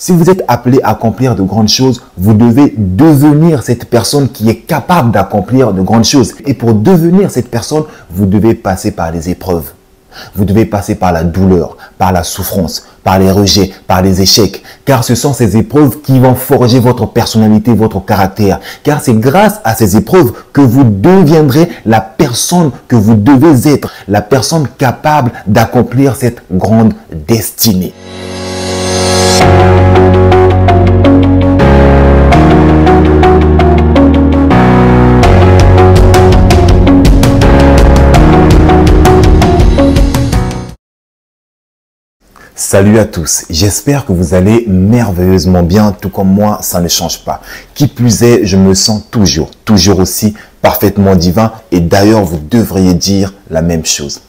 Si vous êtes appelé à accomplir de grandes choses, vous devez devenir cette personne qui est capable d'accomplir de grandes choses. Et pour devenir cette personne, vous devez passer par les épreuves. Vous devez passer par la douleur, par la souffrance, par les rejets, par les échecs. Car ce sont ces épreuves qui vont forger votre personnalité, votre caractère. Car c'est grâce à ces épreuves que vous deviendrez la personne que vous devez être. La personne capable d'accomplir cette grande destinée. Salut à tous, j'espère que vous allez merveilleusement bien, tout comme moi, ça ne change pas. Qui plus est, je me sens toujours aussi parfaitement divin et d'ailleurs vous devriez dire la même chose.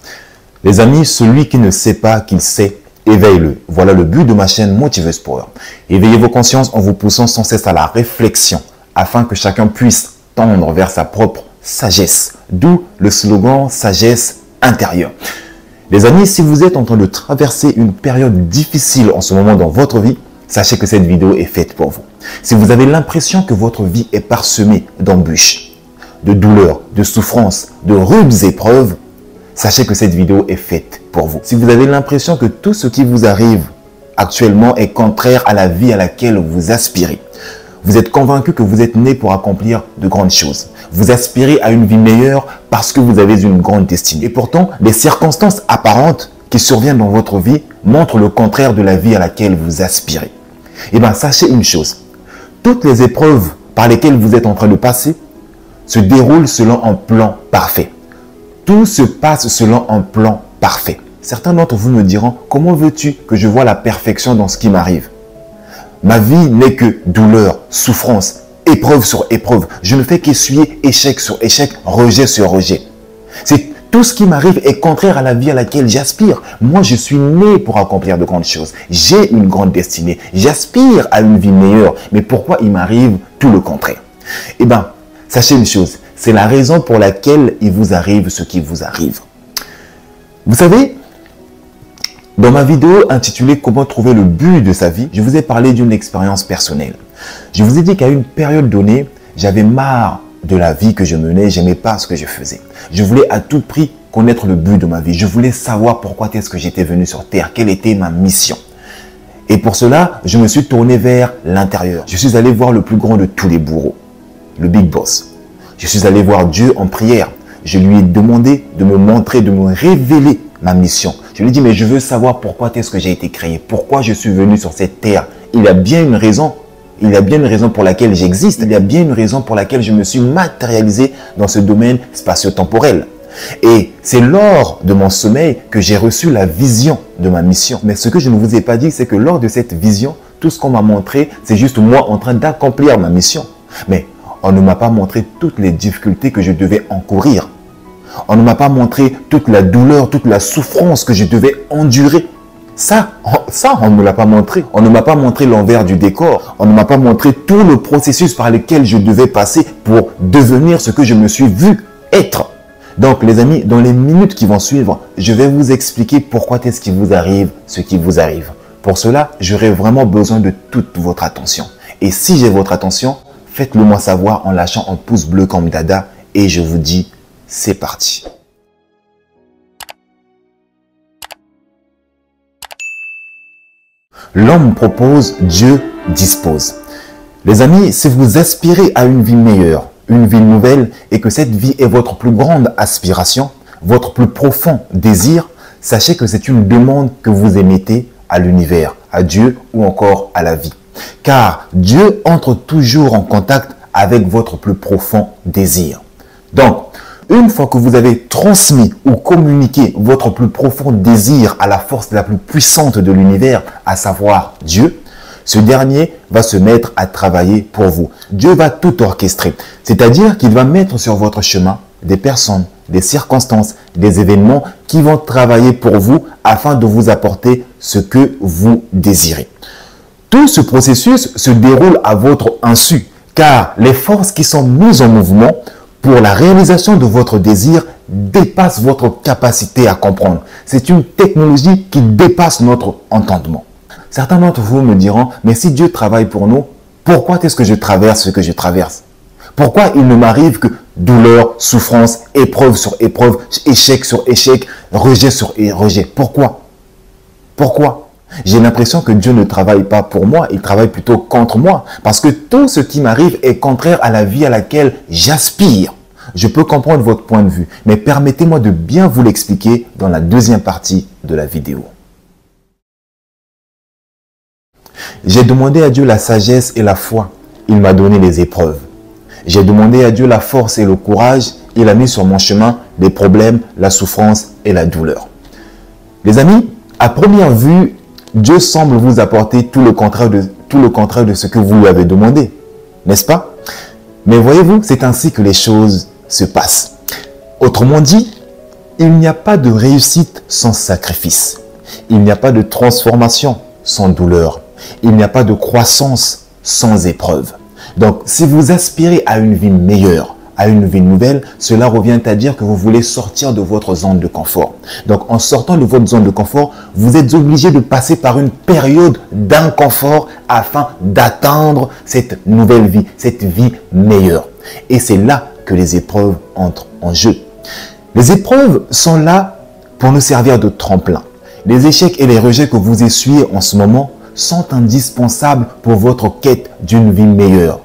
Les amis, celui qui ne sait pas qu'il sait, éveille-le. Voilà le but de ma chaîne Motiveuse Power. Éveillez vos consciences en vous poussant sans cesse à la réflexion afin que chacun puisse tendre vers sa propre sagesse. D'où le slogan sagesse intérieure. Les amis, si vous êtes en train de traverser une période difficile en ce moment dans votre vie, sachez que cette vidéo est faite pour vous. Si vous avez l'impression que votre vie est parsemée d'embûches, de douleurs, de souffrances, de rudes épreuves, sachez que cette vidéo est faite pour vous. Si vous avez l'impression que tout ce qui vous arrive actuellement est contraire à la vie à laquelle vous aspirez, vous êtes convaincu que vous êtes né pour accomplir de grandes choses. Vous aspirez à une vie meilleure parce que vous avez une grande destinée. Et pourtant, les circonstances apparentes qui surviennent dans votre vie montrent le contraire de la vie à laquelle vous aspirez. Eh bien, sachez une chose. Toutes les épreuves par lesquelles vous êtes en train de passer se déroulent selon un plan parfait. Tout se passe selon un plan parfait. Certains d'entre vous me diront, comment veux-tu que je voie la perfection dans ce qui m'arrive? Ma vie n'est que douleur, souffrance, épreuve sur épreuve. Je ne fais qu'essuyer échec sur échec, rejet sur rejet. C'est tout ce qui m'arrive est contraire à la vie à laquelle j'aspire. Moi, je suis né pour accomplir de grandes choses. J'ai une grande destinée. J'aspire à une vie meilleure. Mais pourquoi il m'arrive tout le contraire? Eh bien, sachez une chose. C'est la raison pour laquelle il vous arrive ce qui vous arrive. Vous savez, dans ma vidéo intitulée « Comment trouver le but de sa vie », je vous ai parlé d'une expérience personnelle. Je vous ai dit qu'à une période donnée, j'avais marre de la vie que je menais, j'aimais pas ce que je faisais. Je voulais à tout prix connaître le but de ma vie. Je voulais savoir pourquoi est-ce que j'étais venu sur Terre, quelle était ma mission. Et pour cela, je me suis tourné vers l'intérieur. Je suis allé voir le plus grand de tous les bourreaux, le Big Boss. Je suis allé voir Dieu en prière. Je lui ai demandé de me montrer, de me révéler ma mission. Je lui ai dit, mais je veux savoir pourquoi est-ce que j'ai été créé, pourquoi je suis venu sur cette terre. Il y a bien une raison. Il y a bien une raison pour laquelle j'existe. Il y a bien une raison pour laquelle je me suis matérialisé dans ce domaine spatio-temporel. Et c'est lors de mon sommeil que j'ai reçu la vision de ma mission. Mais ce que je ne vous ai pas dit, c'est que lors de cette vision, tout ce qu'on m'a montré, c'est juste moi en train d'accomplir ma mission. Mais on ne m'a pas montré toutes les difficultés que je devais encourir. On ne m'a pas montré toute la douleur, toute la souffrance que je devais endurer. Ça, on ne me l'a pas montré. On ne m'a pas montré l'envers du décor. On ne m'a pas montré tout le processus par lequel je devais passer pour devenir ce que je me suis vu être. Donc, les amis, dans les minutes qui vont suivre, je vais vous expliquer pourquoi est-ce qu'il vous arrive ce qui vous arrive. Pour cela, j'aurai vraiment besoin de toute votre attention. Et si j'ai votre attention, faites-le moi savoir en lâchant un pouce bleu comme Dada. Et je vous dis, c'est parti. L'homme propose, Dieu dispose. Les amis, si vous aspirez à une vie meilleure, une vie nouvelle, et que cette vie est votre plus grande aspiration, votre plus profond désir, sachez que c'est une demande que vous émettez à l'univers, à Dieu ou encore à la vie. Car Dieu entre toujours en contact avec votre plus profond désir. Donc, une fois que vous avez transmis ou communiqué votre plus profond désir à la force la plus puissante de l'univers, à savoir Dieu, ce dernier va se mettre à travailler pour vous. Dieu va tout orchestrer, c'est-à-dire qu'il va mettre sur votre chemin des personnes, des circonstances, des événements qui vont travailler pour vous afin de vous apporter ce que vous désirez. Tout ce processus se déroule à votre insu, car les forces qui sont mises en mouvement pour la réalisation de votre désir dépasse votre capacité à comprendre. C'est une technologie qui dépasse notre entendement. Certains d'entre vous me diront, mais si Dieu travaille pour nous, pourquoi est-ce que je traverse ce que je traverse? Pourquoi il ne m'arrive que douleur, souffrance, épreuve sur épreuve, échec sur échec, rejet sur rejet? Pourquoi? Pourquoi? J'ai l'impression que Dieu ne travaille pas pour moi, il travaille plutôt contre moi. Parce que tout ce qui m'arrive est contraire à la vie à laquelle j'aspire. Je peux comprendre votre point de vue, mais permettez-moi de bien vous l'expliquer dans la deuxième partie de la vidéo. J'ai demandé à Dieu la sagesse et la foi. Il m'a donné les épreuves. J'ai demandé à Dieu la force et le courage. Il a mis sur mon chemin les problèmes, la souffrance et la douleur. Les amis, à première vue, Dieu semble vous apporter tout le contraire de ce que vous lui avez demandé. N'est-ce pas? Mais voyez-vous, c'est ainsi que les choses se passent. Autrement dit, il n'y a pas de réussite sans sacrifice. Il n'y a pas de transformation sans douleur. Il n'y a pas de croissance sans épreuve. Donc, si vous aspirez à une vie meilleure, à une vie nouvelle, cela revient à dire que vous voulez sortir de votre zone de confort. Donc, en sortant de votre zone de confort, vous êtes obligé de passer par une période d'inconfort afin d'atteindre cette nouvelle vie, cette vie meilleure. Et c'est là que les épreuves entrent en jeu. Les épreuves sont là pour nous servir de tremplin. Les échecs et les rejets que vous essuyez en ce moment sont indispensables pour votre quête d'une vie meilleure.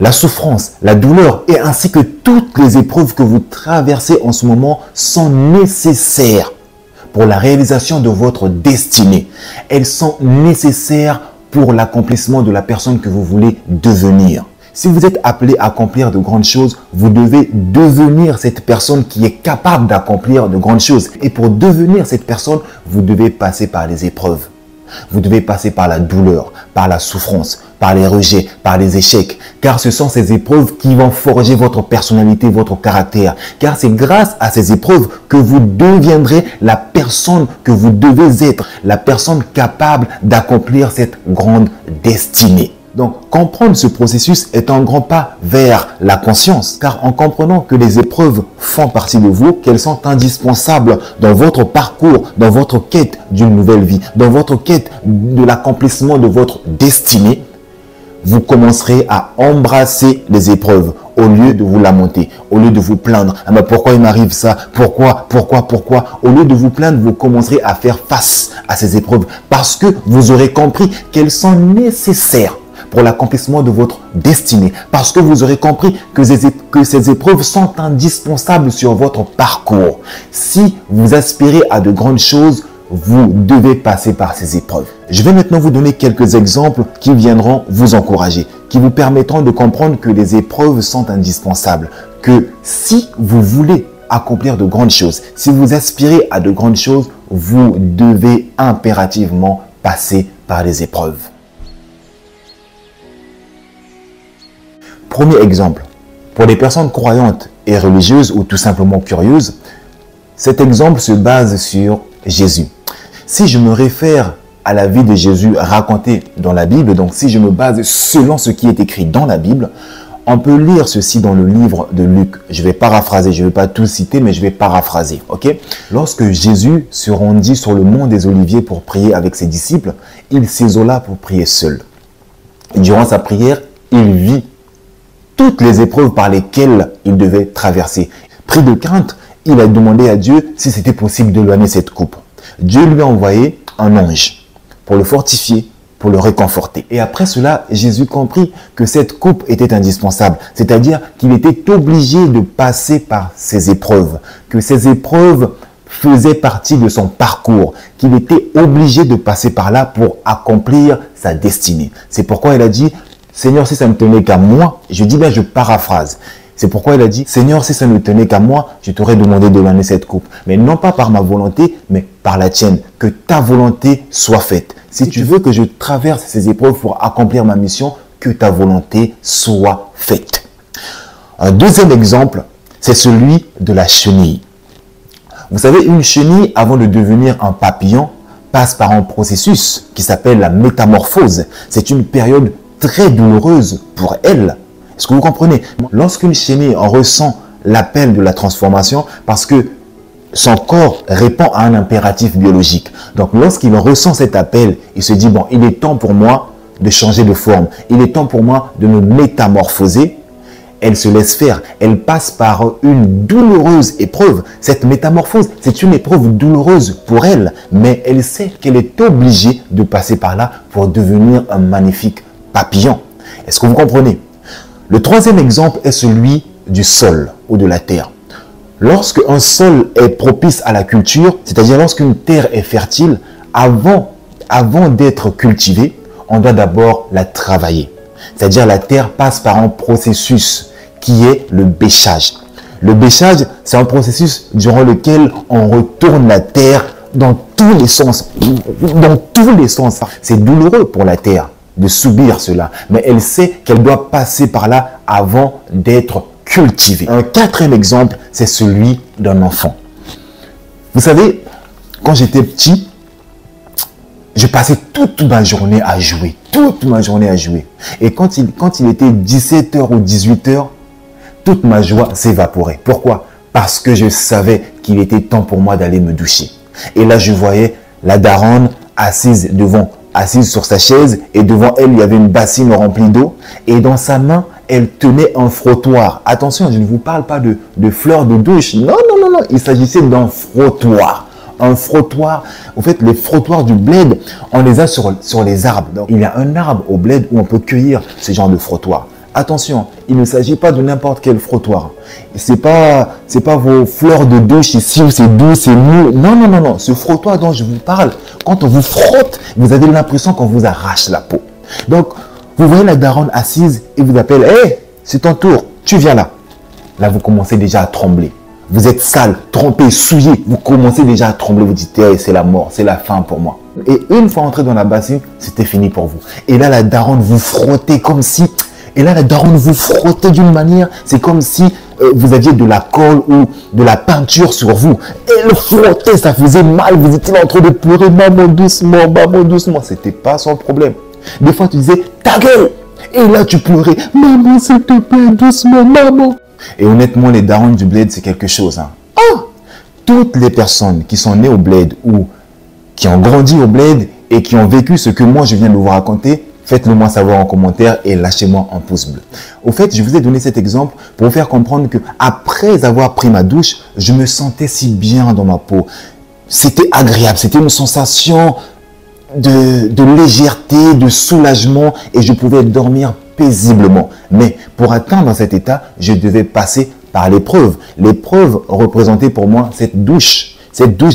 La souffrance, la douleur et ainsi que toutes les épreuves que vous traversez en ce moment sont nécessaires pour la réalisation de votre destinée. Elles sont nécessaires pour l'accomplissement de la personne que vous voulez devenir. Si vous êtes appelé à accomplir de grandes choses, vous devez devenir cette personne qui est capable d'accomplir de grandes choses. Et pour devenir cette personne, vous devez passer par les épreuves. Vous devez passer par la douleur, par la souffrance, par les rejets, par les échecs. Car ce sont ces épreuves qui vont forger votre personnalité, votre caractère. Car c'est grâce à ces épreuves que vous deviendrez la personne que vous devez être. La personne capable d'accomplir cette grande destinée. Donc, comprendre ce processus est un grand pas vers la conscience. Car en comprenant que les épreuves font partie de vous, qu'elles sont indispensables dans votre parcours, dans votre quête d'une nouvelle vie, dans votre quête de l'accomplissement de votre destinée, vous commencerez à embrasser les épreuves au lieu de vous lamenter, au lieu de vous plaindre. Ah mais pourquoi il m'arrive ça? Pourquoi? Au lieu de vous plaindre, vous commencerez à faire face à ces épreuves parce que vous aurez compris qu'elles sont nécessaires pour l'accomplissement de votre destinée. Parce que vous aurez compris que ces épreuves sont indispensables sur votre parcours. Si vous aspirez à de grandes choses, vous devez passer par ces épreuves. Je vais maintenant vous donner quelques exemples qui viendront vous encourager, qui vous permettront de comprendre que les épreuves sont indispensables. Que si vous voulez accomplir de grandes choses, si vous aspirez à de grandes choses, vous devez impérativement passer par les épreuves. Premier exemple, pour les personnes croyantes et religieuses ou tout simplement curieuses, cet exemple se base sur Jésus. Si je me réfère à la vie de Jésus racontée dans la Bible, donc si je me base selon ce qui est écrit dans la Bible, on peut lire ceci dans le livre de Luc. Je vais paraphraser, je ne vais pas tout citer, mais je vais paraphraser. Ok? Lorsque Jésus se rendit sur le mont des Oliviers pour prier avec ses disciples, il s'isola pour prier seul. Durant sa prière, il vit toutes les épreuves par lesquelles il devait traverser. Pris de crainte, il a demandé à Dieu si c'était possible de lui amener cette coupe. Dieu lui a envoyé un ange pour le fortifier, pour le réconforter. Et après cela, Jésus comprit que cette coupe était indispensable. C'est-à-dire qu'il était obligé de passer par ces épreuves. Que ces épreuves faisaient partie de son parcours. Qu'il était obligé de passer par là pour accomplir sa destinée. C'est pourquoi il a dit, Seigneur, si ça ne tenait qu'à moi, je dis bien, je paraphrase. C'est pourquoi il a dit, Seigneur, si ça ne tenait qu'à moi, je t'aurais demandé de donner cette coupe. Mais non pas par ma volonté, mais par la tienne. Que ta volonté soit faite. Si tu veux que je traverse ces épreuves pour accomplir ma mission, que ta volonté soit faite. Un deuxième exemple, c'est celui de la chenille. Vous savez, une chenille, avant de devenir un papillon, passe par un processus qui s'appelle la métamorphose. C'est une période très douloureuse pour elle. Est-ce que vous comprenez? Lorsqu'une chenille ressent l'appel de la transformation, parce que son corps répond à un impératif biologique. Donc, lorsqu'il ressent cet appel, il se dit, bon, il est temps pour moi de changer de forme. Il est temps pour moi de me métamorphoser. Elle se laisse faire. Elle passe par une douloureuse épreuve. Cette métamorphose, c'est une épreuve douloureuse pour elle, mais elle sait qu'elle est obligée de passer par là pour devenir un magnifique papillon. Est-ce que vous comprenez? Le troisième exemple est celui du sol ou de la terre. Lorsque un sol est propice à la culture, c'est-à-dire lorsqu'une terre est fertile, avant d'être cultivée, on doit d'abord la travailler. C'est-à-dire la terre passe par un processus qui est le bêchage. Le bêchage, c'est un processus durant lequel on retourne la terre dans tous les sens. Dans tous les sens. C'est douloureux pour la terre de subir cela, mais elle sait qu'elle doit passer par là avant d'être cultivée. Un quatrième exemple, c'est celui d'un enfant. Vous savez, quand j'étais petit, je passais toute ma journée à jouer. Toute ma journée à jouer. Et quand il était 17h ou 18h, toute ma joie s'évaporait. Pourquoi? Parce que je savais qu'il était temps pour moi d'aller me doucher. Et là, je voyais la daronne assise sur sa chaise, et devant elle, il y avait une bassine remplie d'eau. Et dans sa main, elle tenait un frottoir. Attention, je ne vous parle pas de fleurs de douche. Non, non, non, non. Il s'agissait d'un frottoir. Un frottoir. En fait, les frottoirs du bled, on les a sur les arbres. Donc, il y a un arbre au bled où on peut cueillir ce genre de frottoir. Attention, il ne s'agit pas de n'importe quel frottoir. C'est pas vos fleurs de douche ici où c'est doux, c'est mou. Non, non, non, non. Ce frottoir dont je vous parle, quand on vous frotte, vous avez l'impression qu'on vous arrache la peau. Donc, vous voyez la daronne assise et vous appelle, hé, c'est ton tour, tu viens là. Là, vous commencez déjà à trembler. Vous êtes sale, trompé, souillé. Vous commencez déjà à trembler. Vous dites, hey, c'est la mort, c'est la fin pour moi. Et une fois entré dans la bassine, c'était fini pour vous. Et là, la daronne vous frottait comme si... Et là, la daronne vous frottait d'une manière, c'est comme si vous aviez de la colle ou de la peinture sur vous. Et le frottait, ça faisait mal. Vous étiez en train de pleurer, maman doucement, maman doucement. C'était pas son problème. Des fois, tu disais, ta gueule. Et là, tu pleurais, maman, s'il te plaît, doucement, maman. Et honnêtement, les darons du bled, c'est quelque chose. Hein. Oh, toutes les personnes qui sont nées au bled ou qui ont grandi au bled et qui ont vécu ce que moi, je viens de vous raconter, faites-le moi savoir en commentaire et lâchez-moi un pouce bleu. Au fait, je vous ai donné cet exemple pour vous faire comprendre que après avoir pris ma douche, je me sentais si bien dans ma peau. C'était agréable, c'était une sensation de légèreté, de soulagement et je pouvais dormir paisiblement. Mais pour atteindre cet état, je devais passer par l'épreuve. L'épreuve représentait pour moi cette douche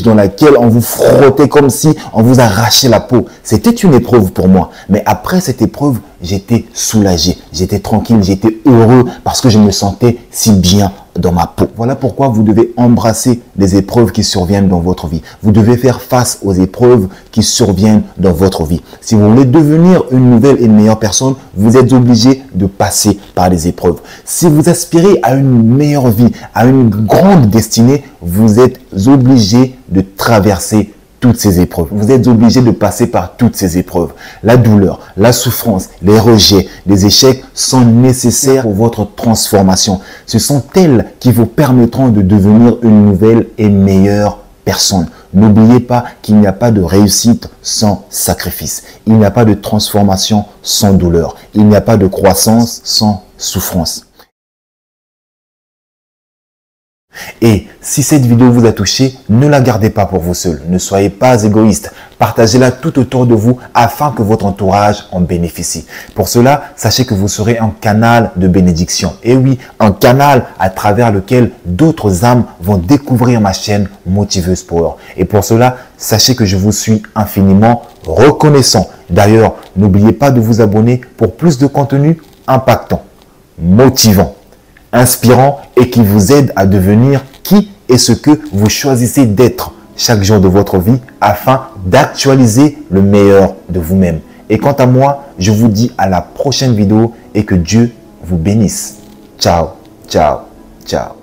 dans laquelle on vous frottait comme si on vous arrachait la peau. C'était une épreuve pour moi. Mais après cette épreuve, j'étais soulagé, j'étais tranquille, j'étais heureux parce que je me sentais si bien dans ma peau. Voilà pourquoi vous devez embrasser les épreuves qui surviennent dans votre vie. Vous devez faire face aux épreuves qui surviennent dans votre vie. Si vous voulez devenir une nouvelle et une meilleure personne, vous êtes obligé de passer par les épreuves. Si vous aspirez à une meilleure vie, à une grande destinée, vous êtes obligé de traverser toutes ces épreuves. Vous êtes obligé de passer par toutes ces épreuves. La douleur, la souffrance, les rejets, les échecs sont nécessaires pour votre transformation. Ce sont elles qui vous permettront de devenir une nouvelle et meilleure personne. N'oubliez pas qu'il n'y a pas de réussite sans sacrifice. Il n'y a pas de transformation sans douleur. Il n'y a pas de croissance sans souffrance. Et si cette vidéo vous a touché, ne la gardez pas pour vous seul. Ne soyez pas égoïste. Partagez-la tout autour de vous afin que votre entourage en bénéficie. Pour cela, sachez que vous serez un canal de bénédiction. Et oui, un canal à travers lequel d'autres âmes vont découvrir ma chaîne Motiveuse Power. Et pour cela, sachez que je vous suis infiniment reconnaissant. D'ailleurs, n'oubliez pas de vous abonner pour plus de contenu impactant, motivant, inspirant et qui vous aide à devenir qui et ce que vous choisissez d'être chaque jour de votre vie afin d'actualiser le meilleur de vous-même. Et quant à moi, je vous dis à la prochaine vidéo et que Dieu vous bénisse. Ciao, ciao, ciao.